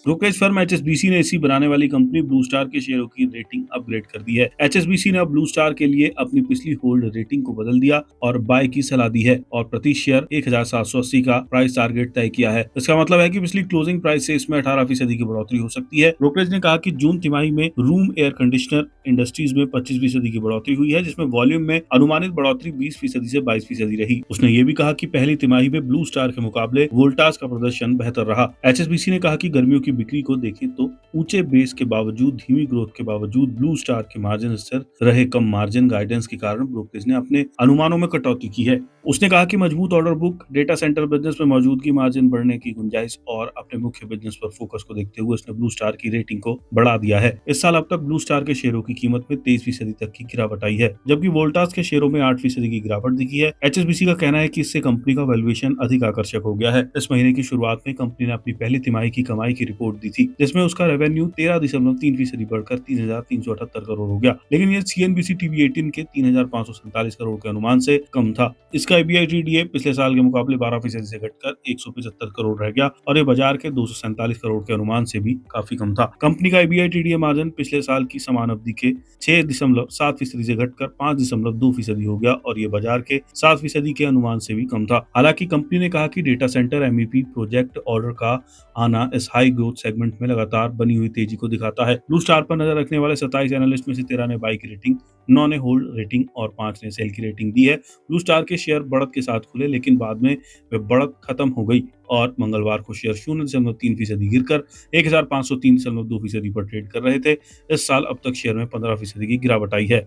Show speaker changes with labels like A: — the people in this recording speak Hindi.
A: ब्रोकरेज फर्म एचएसबीसी ने एसी बनाने वाली कंपनी ब्लू स्टार के शेयरों की रेटिंग अपग्रेड कर दी है। एचएसबीसी ने अब ब्लू स्टार के लिए अपनी पिछली होल्ड रेटिंग को बदल दिया और बाय की सलाह दी है और प्रति शेयर 1780 का प्राइस टारगेट तय किया है। इसका मतलब है कि पिछली क्लोजिंग प्राइस से इसमें 18% की बढ़ोतरी हो सकती है। ब्रोकरेज ने कहा कि जून तिमाही में रूम एयर कंडीशनर इंडस्ट्रीज में 25% की बढ़ोतरी हुई है, जिसमें वॉल्यूम में अनुमानित बढ़ोतरी 20% से 22% रही। उसने ये भी कहा कि पहली तिमाही में ब्लू स्टार के मुकाबले वोल्टास का प्रदर्शन बेहतर रहा। एचएसबीसी ने कहा कि गर्मियों की बिक्री को देखें तो ऊंचे बेस के बावजूद, धीमी ग्रोथ के बावजूद ब्लू स्टार के मार्जिन स्थिर रहे। कम मार्जिन गाइडेंस के कारण ब्रोकरेज ने अपने अनुमानों में कटौती की है। उसने कहा कि मजबूत order book, data centre business में मौजूदगी, मार्जिन बढ़ने की गुंजाइश और अपने मुख्य बिजनेस पर फोकस को देखते हुए उसने ब्लू स्टार की रेटिंग को बढ़ा दिया है। इस साल अब तक ब्लू स्टार के शेयरों की कीमत में 23% तक की गिरावट आई है, जबकि वोल्टास के शेयरों में 8% की गिरावट दिखी है। एचएसबीसी का कहना है कि इससे कंपनी का वैल्यूएशन अधिक आकर्षक हो गया है। इस महीने की शुरुआत में कंपनी ने अपनी पहली तिमाही की कमाई की रिपोर्ट दी थी, जिसमें उसका रेवेन्यू 13.3% बढ़कर 3,378 करोड़ हो गया, लेकिन यह सीएनबीसी टीवी 18 के 3,547 करोड़ के अनुमान से कम था। इसका एबीआईटीडीए पिछले साल के मुकाबले 12% से घटकर 175 करोड़ रह गया और ये बाजार के 247 करोड़ के अनुमान से भी काफी कम था। कंपनी का एबीआईटीडीए मार्जिन पिछले साल की समान अवधि के 6.7% से घटकर 5.2% हो गया और ये बाजार के 7% के अनुमान से भी कम था। हालांकि कंपनी ने कहा कि data centre MEP project order का आना इस हाई ग्रोथ सेगमेंट में लगातार बनी हुई तेजी को दिखाता है। ब्लू स्टार पर नजर रखने वाले 27 एनालिस्ट में से 13 ने बाई की रेटिंग, 9 ने होल्ड रेटिंग और 5 ने सेल की रेटिंग दी है। ब्लू स्टार के शेयर बढ़त के साथ खुले, लेकिन बाद में वे बढ़त खत्म हो गई और मंगलवार को शेयर 0.3% गिरकर 1503.2% पर ट्रेड कर रहे थे। इस साल अब तक शेयर में 15% की गिरावट आई है।